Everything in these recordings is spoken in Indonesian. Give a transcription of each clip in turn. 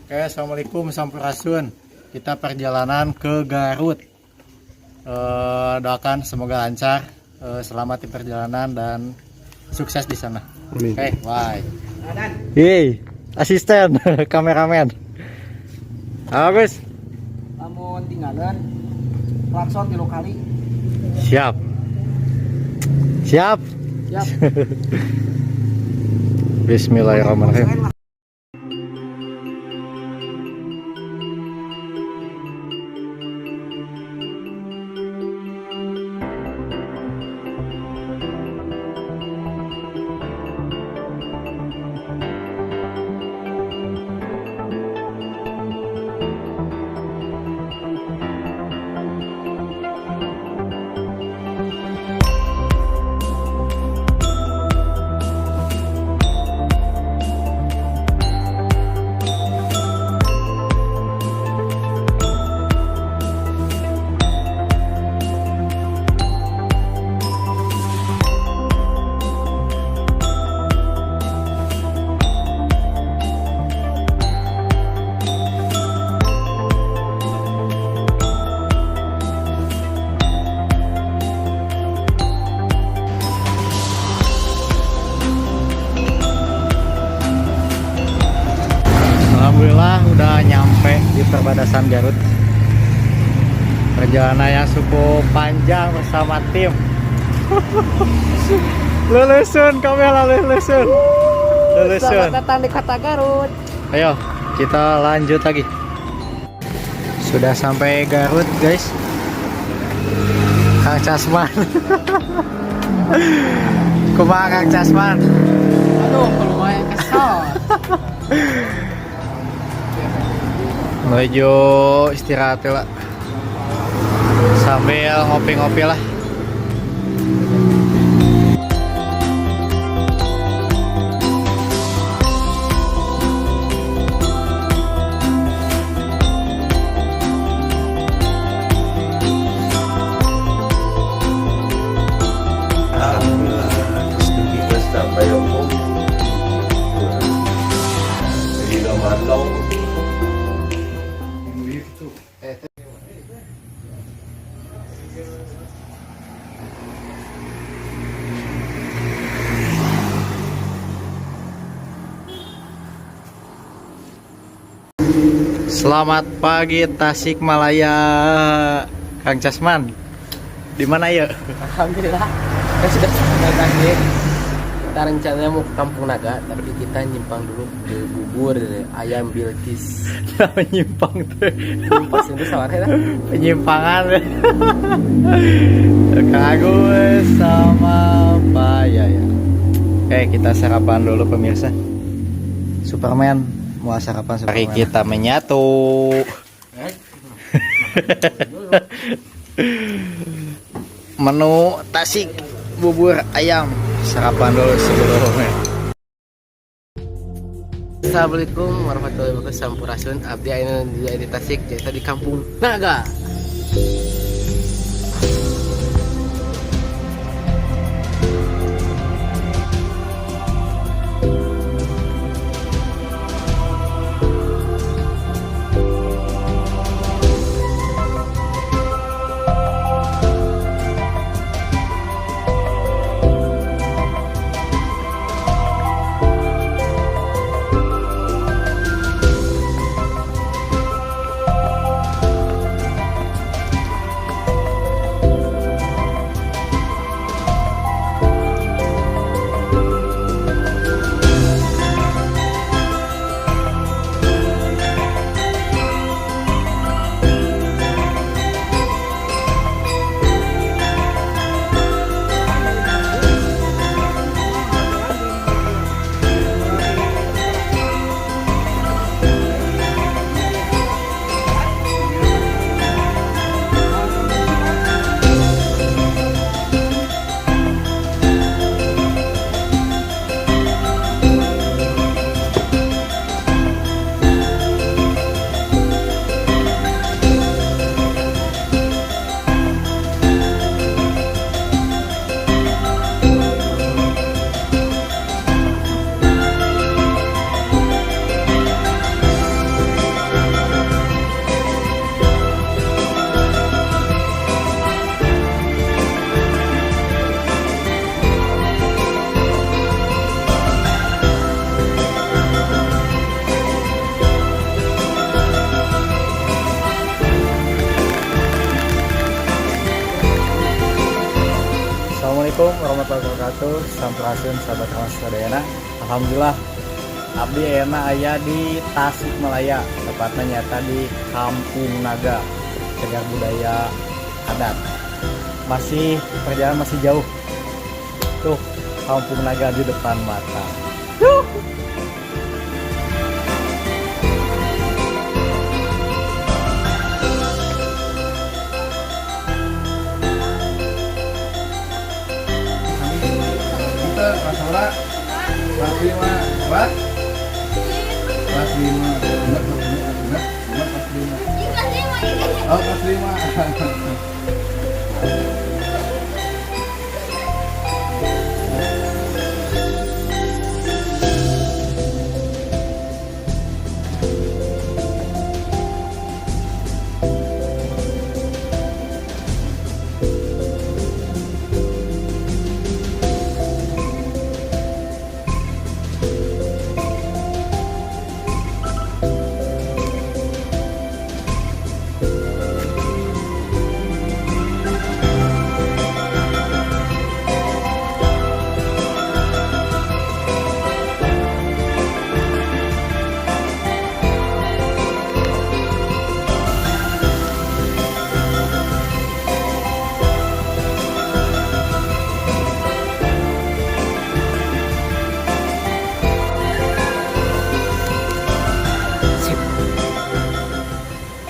Oke, assalamualaikum sampurasun. Kita perjalanan ke Garut. Doakan semoga lancar, selamat di perjalanan dan sukses di sana. Oke, bye. Hei, asisten, kameramen. Bagus. Namun tinggalan klakson 3 kali. Siap. Siap. Siap. Bismillahirrahmanirrahim. Alhamdulillah udah nyampe di perbatasan Garut. Perjalanan yang cukup panjang bersama tim. Lulusun, kami lulusun. Selamat datang di kota Garut. Ayo, kita lanjut lagi. Sudah sampai Garut, guys. Kang Casman. Kumaha Kang Casman? Aduh, lumayan kesal. Menuju istirahat lah, sambil ngopi-ngopi lah. Selamat pagi Tasikmalaya, Kang Casman. Di mana ya? Alhamdulillah, kita sudah sampai tadi. Kita rencananya mau ke Kampung Naga, tapi kita nyimpang dulu ke bubur ayam Bilkis. Menyimpang tuh. Pas itu sawarnya lah. Penyimpangan. Kang Agus sama Pak Yaya. Kita sarapan dulu pemirsa. Superman mau sarapan Superman. Mari kita menyatu. Menu Tasik bubur ayam, sarapan dulu sebelumnya. Assalamualaikum warahmatullahi wabarakatuh. Sampurasun. Abdi ayeuna di Tasik, jadi di Kampung Naga. wabarakatuh. Sampurasun sahabat Mas Sadayana. Alhamdulillah abdi enak aya di Tasikmalaya, tepatnya nyata di Kampung Naga, cagar budaya adat. Masih perjalanan masih jauh. Tuh Kampung Naga di depan mata. Kelas 5 kelas 5 oh kelas 5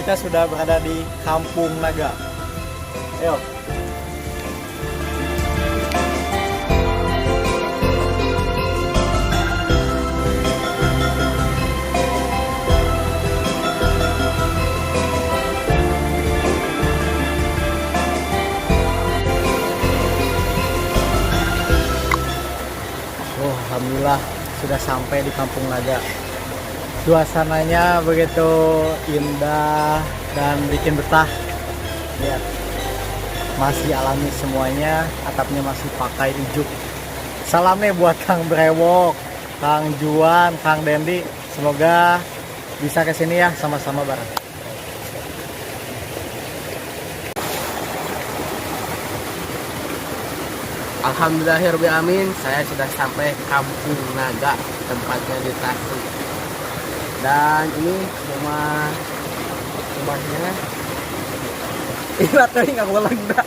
Kita sudah berada di Kampung Naga. Ayo. Oh, alhamdulillah sudah sampai di Kampung Naga. Suasananya begitu indah dan bikin betah. Lihat, masih alami semuanya, atapnya masih pakai ijuk. Salam nih buat Kang Brewok, Kang Juan, Kang Dendi. Semoga bisa kesini ya sama-sama bareng. Alhamdulillahirobbilalamin, saya sudah sampai Kampung Naga, tempatnya di Tasik. Dan ini rumahnya. Ini tadi nggak boleh dah.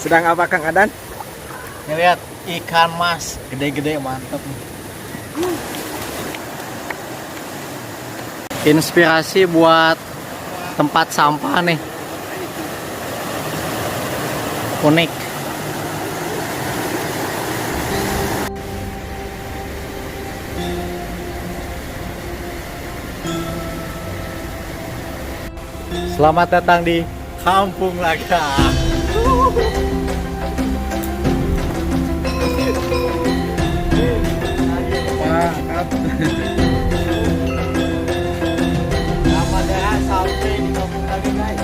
Sedang apa Kang Adan? Nih lihat ikan mas gede-gede, mantep nih. Inspirasi buat tempat sampah nih, unik. Selamat datang di Kampung Naga. Sampai di Kampung Naga, guys.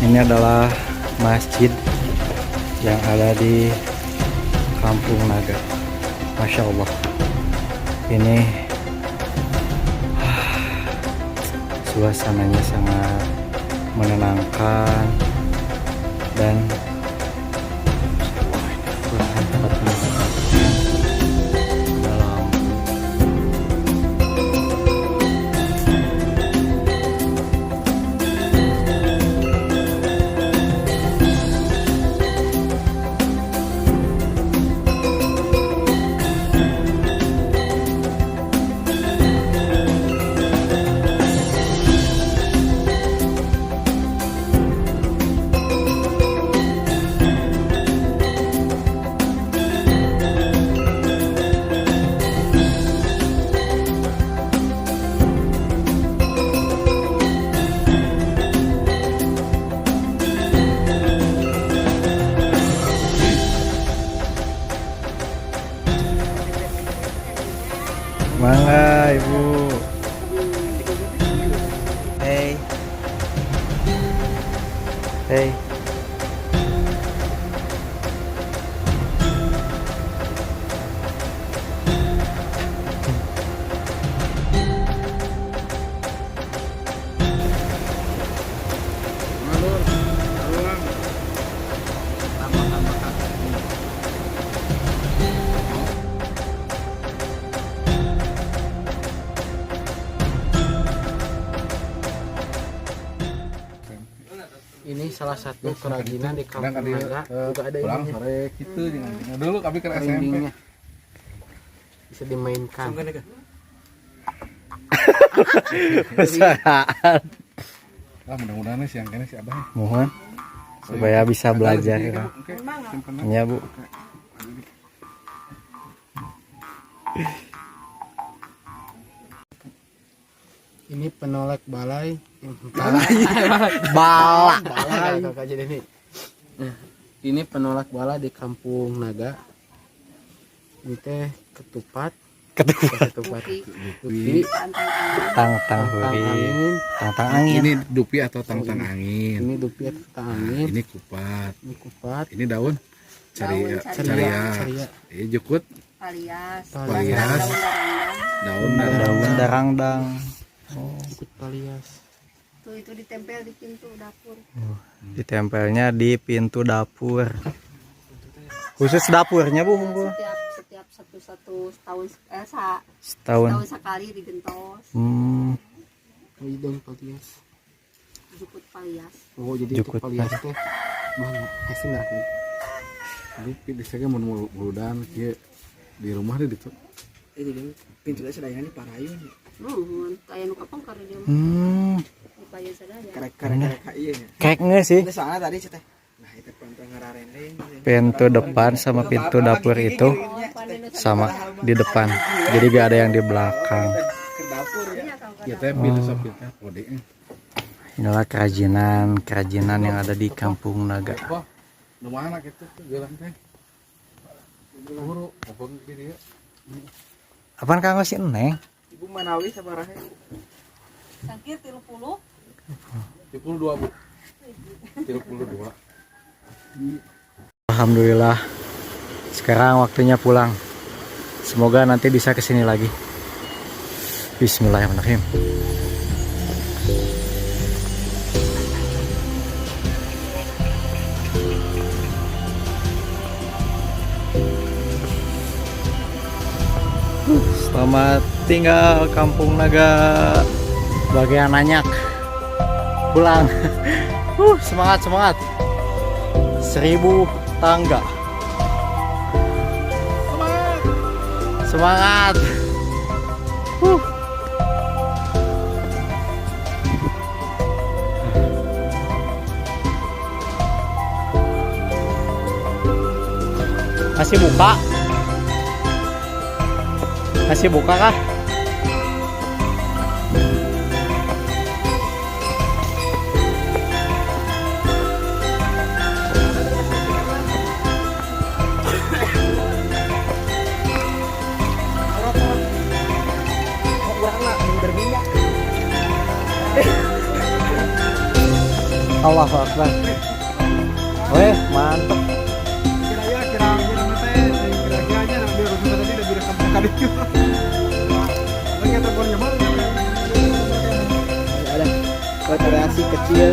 Ini adalah masjid yang ada di Kampung Naga. Masya Allah, ini suasananya sangat menenangkan dan tempat dalam. Hey. Hey. Ini salah satu kerajinan di Kampung Naga. Juga ada pulang ininya. sore gitu jangan dulu kami ke SMP. Rindingnya. Bisa dimainkan. Perusahaan. Ah mudah-mudahan siang kene si Abah. Mohon supaya bisa belajar. Oke, simpen. Ya, Bu. Ini penolak balai. Bala. Balai. Kakak jadi ini. Nah, ini penolak bala di Kampung Naga. Ini teh ketupat. Ketupat. Dupi. Tang Angin. angin. Ini dupi atau tang-tang angin. Ini dupi atau tang angin. Ini kupat. Ini kupat. Ini daun Ceria. ceria. Ini jukut Palias. Palias. Daun daun Darangdang. Jukut palias. Tuh itu ditempel di pintu dapur. Ditempelnya di pintu dapur. Khusus dapurnya, Bu. Setiap satu setahun Setahun. setahun sekali digentos. Hmm. Oh, ini daun palias. Jukut palias. Oh, jadi Jukut untuk palias teh mana? Kasih mereka. Ini bisa mun muludan kieu di rumah deh itu. Pintu sedayana di parayun. Nuhun, kayak nu kapang karena dia di payun sadaya. Karek ieu nya. Kayak nggak sih? Ini soalnya tadi ceteh. Nah, itu penting ngararendeng. Pintu depan sama pintu dapur itu sama di depan. Jadi gak ada yang di belakang. Ke dapur ya. Iya, kalau Kita filosofi teh kode. Inilah kerajinan yang ada di Kampung Naga. Wah, nu mana gitu jalan teh. Buru, opong di dia. Apaan Kang si Neng? Ibu Manawi sabaraha? Sangkir 30. 32, Bu. 32. Alhamdulillah. Sekarang waktunya pulang. Semoga nanti bisa kesini lagi. Bismillahirrahmanirrahim. Selamat tinggal Kampung Naga. Bagian Nanyak. Pulang. Semangat. 1000 tangga. Semangat. Masih buka? Masih buka kah? Allahu Akbar. Weh, mantap. Kira-kira nabi Rasul tadi udah direkam kali. Lagi telepon nyaman. Ada variasi kecil